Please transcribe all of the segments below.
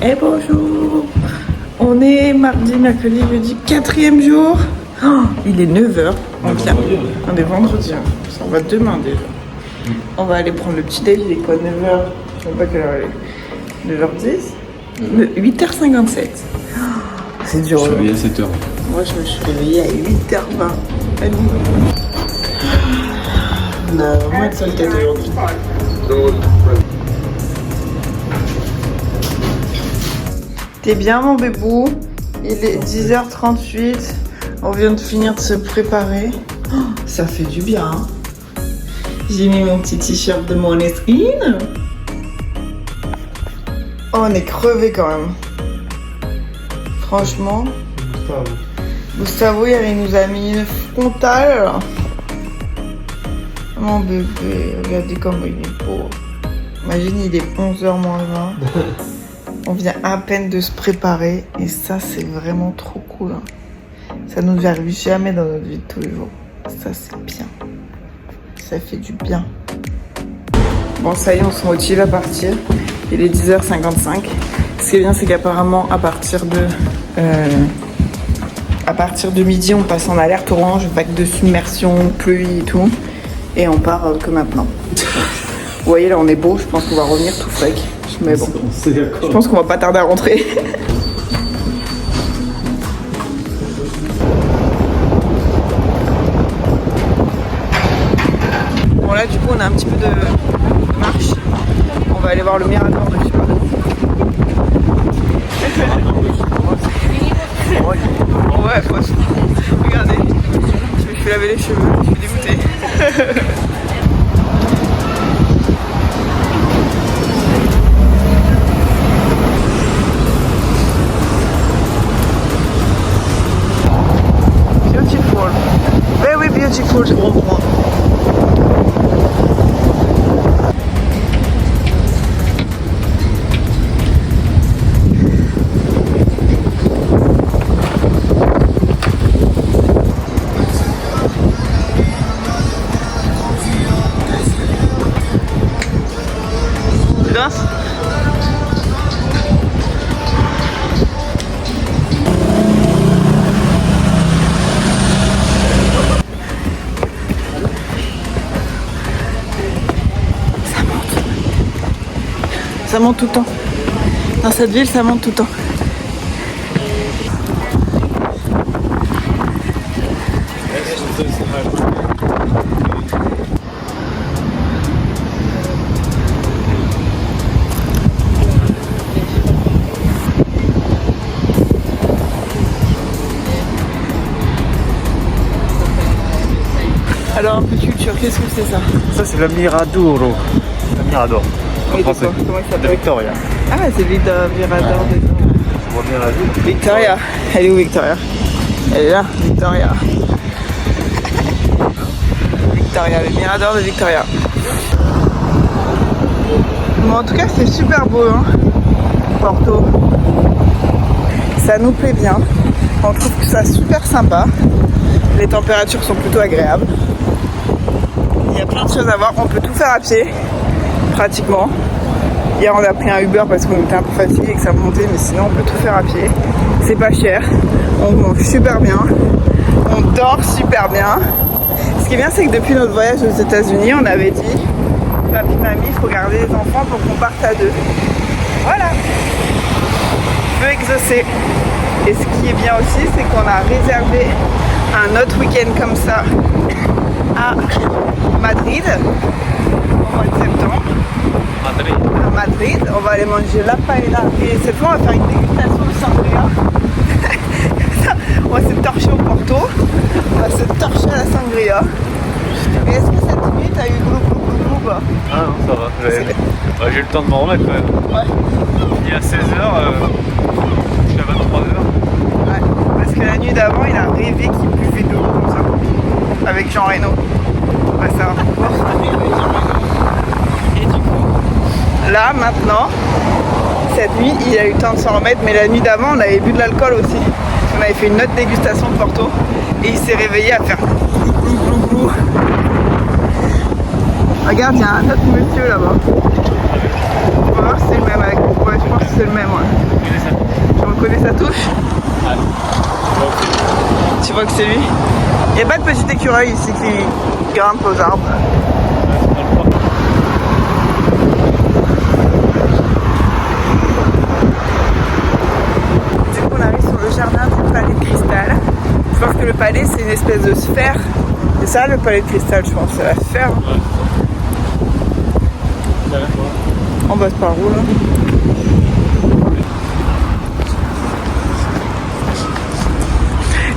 Et bonjour. On est mardi, mercredi, jeudi, 4e jour. Oh, il est 9h. On vient. On est vendredi. Ça va demain déjà. On va aller prendre le petit déj. Il est quoi, 9h? Je sais pas quelle heure il est. 9h10 8h57. Oh, c'est dur. Je suis réveillé à 7h. Moi, je me suis réveillée à 8h20. On a vraiment de sale tête aujourd'hui. T'es bien, mon bébou? Il est 10h38. On vient de finir de se préparer. Oh, ça fait du bien. Hein? J'ai mis mon petit t-shirt de Måneskin. Oh, on est crevé quand même. Franchement. Gustavo, il nous a mis une frontale. Mon bébé, regardez comment il est beau. Imagine, il est 11h moins 20. On vient à peine de se préparer et ça, c'est vraiment trop cool. Hein. Ça nous arrive jamais dans notre vie de tous les jours. Ça, c'est bien. Ça fait du bien. Bon, ça y est, on se motive à partir. Il est 10h55. Ce qui est bien, c'est qu'apparemment, à partir de midi, on passe en alerte orange, vague de submersion, pluie et tout. Et on part que maintenant. Vous voyez, là, on est beau. Je pense qu'on va revenir tout fake. Mais bon, je pense qu'on va pas tarder à rentrer. Bon, là, du coup, on a un petit peu de marche. On va aller voir le Mirador de Chicago. Ouais, franchement. Regardez, je me suis lavé les cheveux, je suis dégoûtée. Beautiful. Very beautiful. Ça monte tout le temps. Dans cette ville, ça monte tout le temps. Alors, un peu de culture, qu'est-ce que c'est ça? Ça, c'est le Mirador. Le Mirador. En français. Comment il De s'appelle? Victoria. Ah, c'est Mirador de... On voit bien la ville. Victoria. Elle est où, Victoria? Elle est là, Victoria. Victoria, le Mirador de Victoria. Bon, en tout cas, c'est super beau, hein, Porto. Ça nous plaît bien. On trouve que ça super sympa. Les températures sont plutôt agréables. Il y a plein de choses à voir. On peut tout faire à pied, pratiquement. Hier, on a pris un Uber parce qu'on était un peu fatigué et que ça montait, mais sinon, on peut tout faire à pied. C'est pas cher. On mange super bien. On dort super bien. Ce qui est bien, c'est que depuis notre voyage aux États-Unis, on avait dit papi, mamie, il faut garder les enfants pour qu'on parte à deux. Voilà. Peu exaucé. Et ce qui est bien aussi, c'est qu'on a réservé un autre week-end comme ça à Madrid au mois de septembre. À Madrid, on va aller manger la paella et cette fois on va faire une dégustation de sangria. On va se torcher au Porto, on va se torcher à la sangria. Et est-ce que cette nuit t'as eu glou ou pas? Ah non, ça va. J'ai eu le temps de m'en remettre quand même. Ouais. Il y a 16h, jusqu'à 23h. Ouais, parce que la nuit d'avant, il a rêvé qu'il buvait de l'eau comme ça, avec Jean Reno. Ouais, ça va. Et du coup, là, maintenant, cette nuit, il a eu le temps de s'en remettre, mais la nuit d'avant, on avait bu de l'alcool aussi. On avait fait une autre dégustation de Porto, et il s'est réveillé à faire glou glou glou. Regarde, il y a un autre monsieur là-bas. On va voir si c'est le même avec. Ouais, je pense que c'est le même, ouais. reconnais sa touche. Tu reconnais sa touche? Ah non. Tu vois que c'est lui? Il n'y a pas de petit écureuil ici qui grimpe aux arbres. C'est dans le parc. Du coup, on arrive sur le jardin du palais de cristal. Je pense que le palais, c'est une espèce de sphère. C'est ça le palais de cristal, je pense. C'est la sphère. Hein. Ouais. Ça va, quoi. On passe par où là?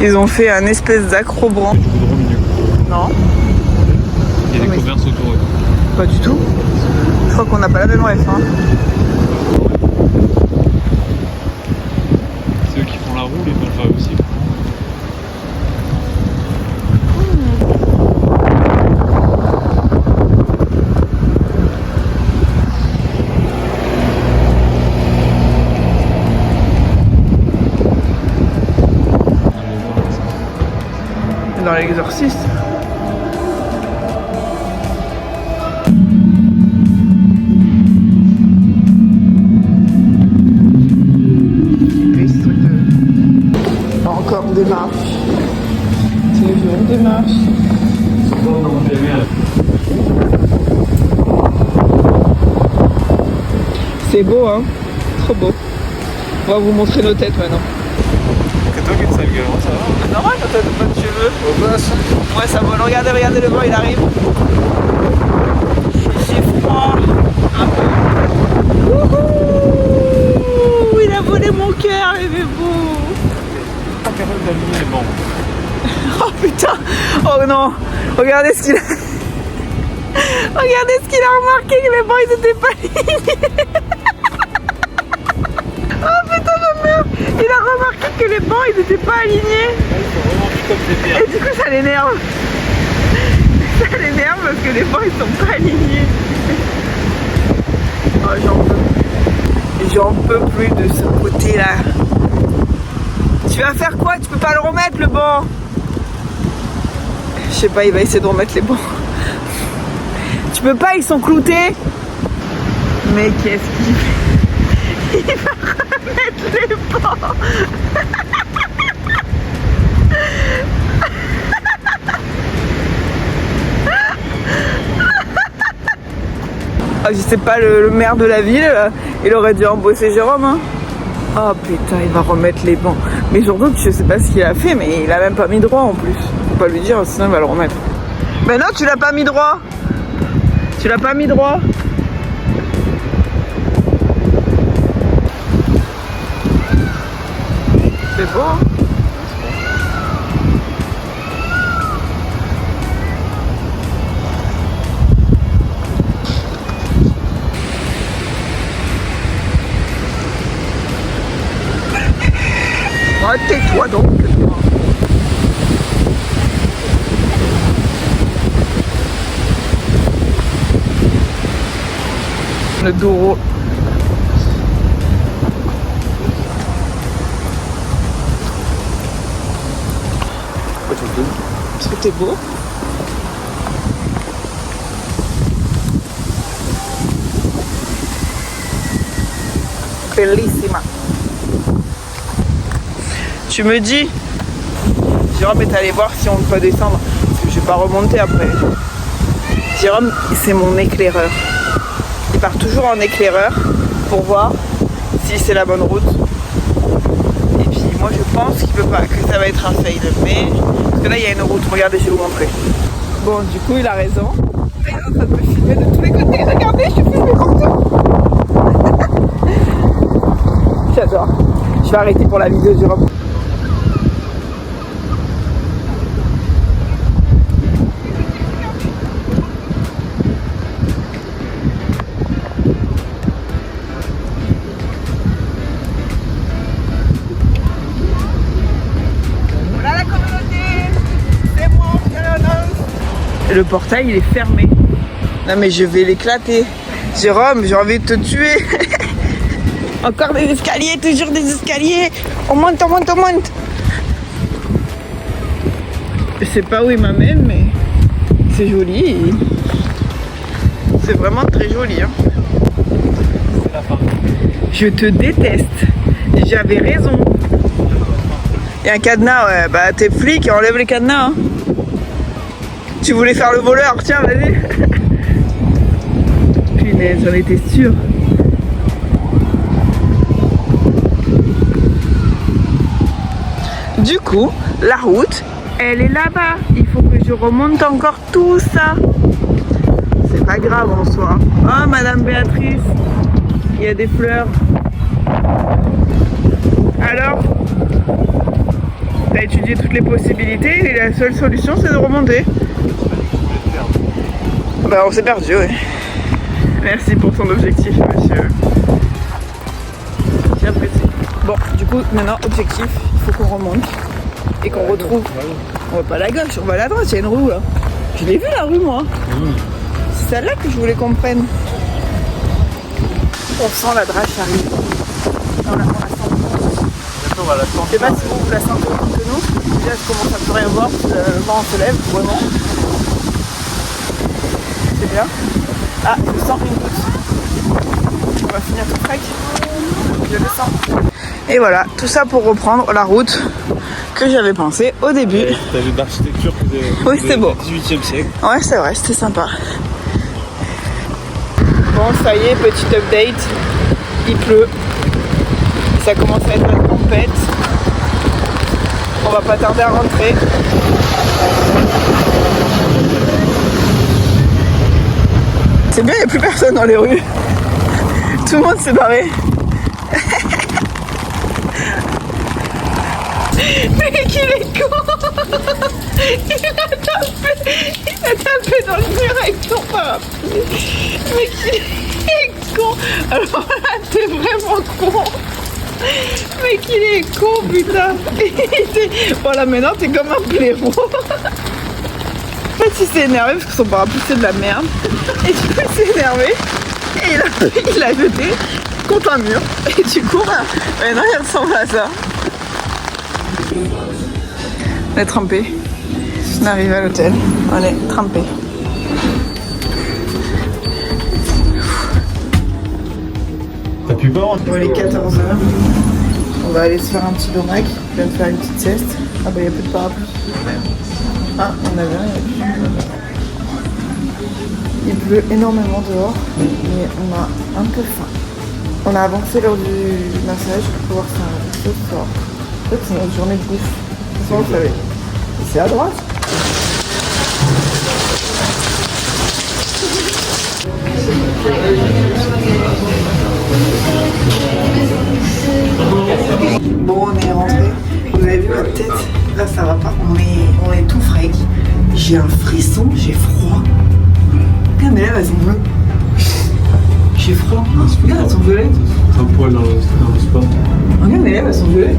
Ils ont fait un espèce d'acrobran. Du goudron au milieu. Non, Il y a des Oui. commerces autour. pas du tout. Je crois qu'on n'a pas la même ref. Hein. C'est eux qui font la roue, ils peuvent le faire aussi. Dans l'exorciste. Oui, ce truc de... Encore des marches. C'est le jour des marches. C'est beau, hein? Trop beau. On va vous montrer nos têtes maintenant. C'est toi qui as une sale gueule, hein, ça va? C'est normal quand t'as pas de cheveux. Ouais, ça vole. Regardez, regardez le vent, il arrive. J'ai froid. Un peu. Wouhou! Il a volé mon cœur, il est beau. Pas capable d'aligner les bancs. Oh putain! Oh non! Regardez ce qu'il a. Regardez ce qu'il a remarqué, que les bancs ils étaient pas alignés. Oh putain, je meurs! Il a remarqué que les bancs ils étaient pas alignés. Ils sont vraiment mis comme des Et pierres. du coup ça l'énerve. Ça l'énerve parce que les bancs ils sont pas alignés. Oh j'en peux plus. J'en peux plus de ce côté là. Tu vas faire quoi? Tu peux pas le remettre le banc? Je sais pas, il va essayer de remettre les bancs. Tu peux pas, ils sont cloutés. Mais qu'est-ce qu'il fait? Il va remettre les bancs. Ah, je sais pas, le maire de la ville, il aurait dû embaucher Jérôme. Hein. Oh putain, il va remettre les bancs. Mais surtout, je sais pas ce qu'il a fait, mais il a même pas mis droit en plus. Faut pas lui dire, sinon il va le remettre. Mais non, tu l'as pas mis droit. Tu l'as pas mis droit. C'est beau. Hein. Oh, tais-toi donc. Le Douro. Pourquoi tu me filmes? Parce que t'es beau. Bellissima. Tu me dis, Jérôme est allé voir si on peut descendre. Parce que je vais pas remonter après. Jérôme, c'est mon éclaireur. Il part toujours en éclaireur pour voir si c'est la bonne route. Et puis moi je pense qu'il peut pas, que ça va être un fail. Mais parce que là il y a une route, regardez, je vais vous montrer. Bon, du coup il a raison. Il est en train de me filmer de tous les côtés. Regardez, je suis filmée partout. J'adore. Je vais arrêter pour la vidéo de Jérôme. Le portail il est fermé. Non mais je vais l'éclater. Jérôme, j'ai envie de te tuer. Encore des escaliers, toujours des escaliers. On monte, on monte, on monte. Je sais pas où il m'amène, mais c'est joli. C'est vraiment très joli. Hein. C'est la fin. Je te déteste. J'avais raison. Il y a un cadenas, ouais. Bah t'es flic, enlève les cadenas. Hein. Tu voulais faire le voleur, tiens, vas-y. Punaise, j'en étais sûre. Du coup, la route, elle est là-bas. Il faut que je remonte encore tout ça. C'est pas grave en soi. Oh, Madame Béatrice, il y a des fleurs. Alors, t'as étudié toutes les possibilités et la seule solution, c'est de remonter. Bah, on s'est perdu, oui. Merci pour ton objectif, monsieur. J'apprécie. Bon, du coup, maintenant, objectif, il faut qu'on remonte et qu'on retrouve. On va pas à la gauche, on va à la droite, il y a une rue là. Je l'ai vue la rue, moi. C'est celle-là que je voulais qu'on prenne. On sent la drache arrive. On la sent. Je sais pas si vous la sentez autant que nous. Déjà, je commence à plus rien voir, le vent se lève, vraiment. C'est bien. Ah, je sens une goutte. On va finir tout trek. Je le sens. Et voilà, tout ça pour reprendre la route que j'avais pensé au début. T'as vu l'architecture oui, c'était beau. Du 18e siècle. Ouais, c'est vrai, c'était sympa. Bon, ça y est, petit update. Il pleut. Ça commence à être la tempête. On va pas tarder à rentrer. C'est bien, il n'y a plus personne dans les rues. Tout le monde s'est barré. Mec, il est con. Il a tapé dans le mur avec son parapluie. Mec, il est con. Alors là, t'es vraiment con. Mec, il est con, putain. Voilà, maintenant, t'es comme un blaireau. En fait, il s'est énervé parce que son parapluie, c'est de la merde. Et du coup, il s'est énervé. Et il a jeté contre un mur. Et du coup, maintenant, il ressemble à ça. On est trempé. On arrive à l'hôtel. On est trempé. T'as pu pas Bon, il est 14h. On va aller se faire un petit domac. Je viens de faire une petite sieste. Ah bah il n'y a plus de parapluie. Ah, on avait un. Il pleut énormément dehors, mais on a un peu faim. On a avancé l'heure du massage pour pouvoir faire ce soir. En fait, c'est notre journée de bouffe. De toute façon, vous savez. C'est à droite. Bon, on est rentré. Vous avez vu ma tête? Là, ça va pas. On est tout frais. J'ai un frisson, j'ai froid. Regarde, mes lèvres, elles sont bleues. J'ai froid. Regarde, elles sont violettes. Un poil dans le sport. Regarde, mes lèvres, elles sont violettes.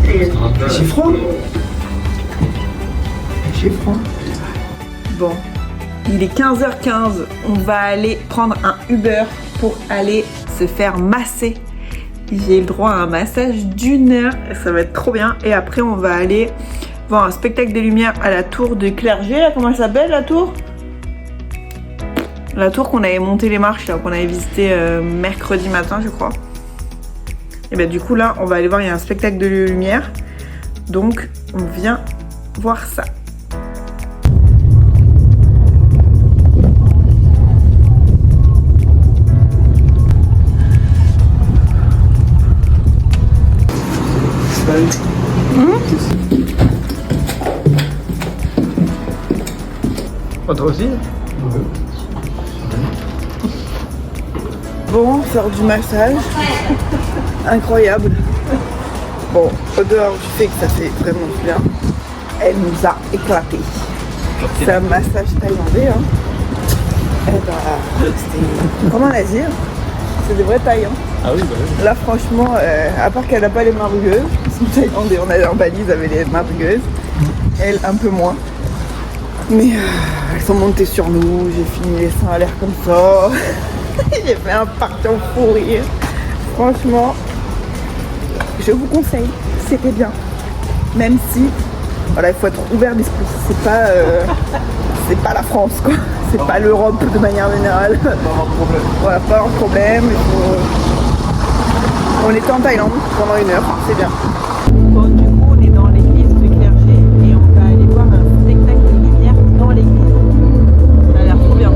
J'ai froid. J'ai froid. Bon. Il est 15h15. On va aller prendre un Uber pour aller se faire masser. J'ai le droit à un massage d'1 heure. Ça va être trop bien. Et après, on va aller voir un spectacle des lumières à la tour de Clerget. Là, comment elle s'appelle, la tour? La tour qu'on avait monté les marches, qu'on avait visité mercredi matin, je crois. Et bien du coup là, on va aller voir, il y a un spectacle de lumière. Donc, on vient voir ça. Oh, toi aussi? Bon, faire du massage. Incroyable. Bon, au dehors du fait que ça fait vraiment bien, elle nous a éclaté. C'est un massage thaïlandais. Hein. Eh bah, c'était... Comment la dire? C'est des vrais Thaïs. Hein. Ah oui, bah oui. Là, franchement, à part qu'elle n'a pas les mains rugueuses, ils sont thaïlandais, on a en Bali, ils avaient les mains rugueuses. Elle, un peu moins. Mais elles sont montées sur nous, j'ai fini les seins à l'air comme ça. J'ai fait un parti en fou rire. Franchement, je vous conseille, c'était bien. Même si, voilà, il faut être ouvert d'esprit. C'est pas la France, quoi. C'est pas l'Europe de manière générale. Pas avoir de problème. Voilà, pas un problème. Il faut On était en Thaïlande pendant 1 heure, c'est bien. Bon, du coup, on est dans l'église du clergé et on va aller voir un spectacle de lumière dans l'église. Ça a l'air trop bien.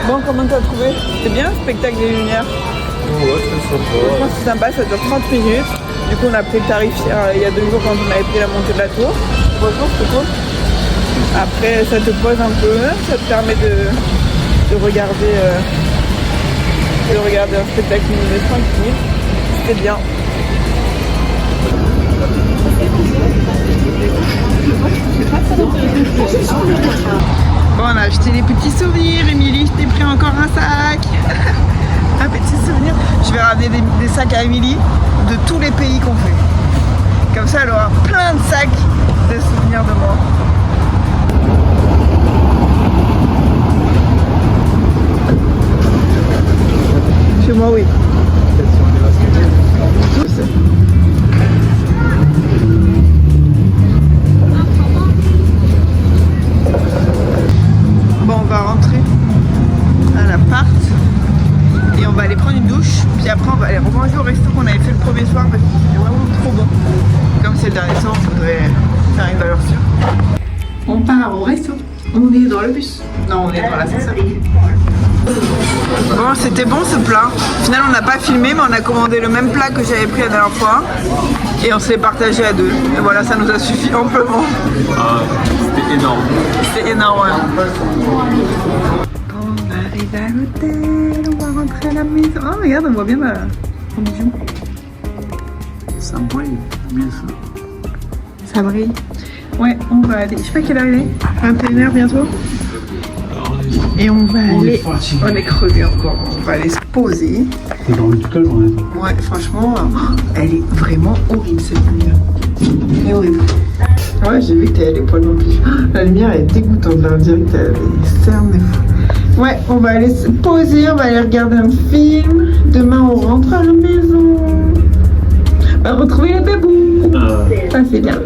Bon, comment t'as trouvé? C'est bien le spectacle des lumières? Ouais, c'est sympa. Franchement, c'est sympa, ça dure 30 minutes. Du coup, on a pris le tarif il y a 2 jours quand on avait pris la montée de la tour. Franchement, c'est cool. Après, ça te pose un peu, ça te permet de regarder un spectacle lumineux tranquille. C'était bien. Bon, on a acheté les petits souvenirs. Émilie, je t'ai pris encore un sac. Un petit souvenir. Je vais ramener des sacs à Émilie de tous les pays qu'on fait. Comme ça, elle aura plein de sacs de souvenirs de moi. Chez moi, oui. Bon, on va rentrer à l'appart et on va aller prendre une douche. Puis après, on va aller remanger au resto qu'on avait fait le premier soir parce que c'était vraiment trop bon. Comme c'est le dernier soir, on voudrait faire une valeur sûre. On part au resto. On est dans le bus. Non, on est dans l'ascenseur. Bon, c'était bon ce plat. Au final, on n'a pas filmé, mais on a commandé le même plat que j'avais pris la dernière fois. Et on s'est partagé à 2. Et voilà, ça nous a suffi amplement. C'était énorme. C'était énorme, ouais. On arrive à l'hôtel, on va rentrer à la maison. Oh, regarde, on voit bien mon bijou. Ça brille, bien sûr. Ça brille. Ouais, on va aller. Je sais pas quelle heure il est. 21h bientôt. Et on va aller. On est crevé encore. On va aller se poser. T'as dormi toute la journée, toi? Ouais, franchement, elle est vraiment horrible cette lumière. Elle est horrible. Ouais, j'ai vu que t'avais les poils dans le plus. La lumière est dégoûtante là, on dirait que t'as des cernes de fou. Ouais, on va aller se poser, on va aller regarder un film. Demain, on rentre à la maison. On va retrouver les bébous. Ça, c'est bien.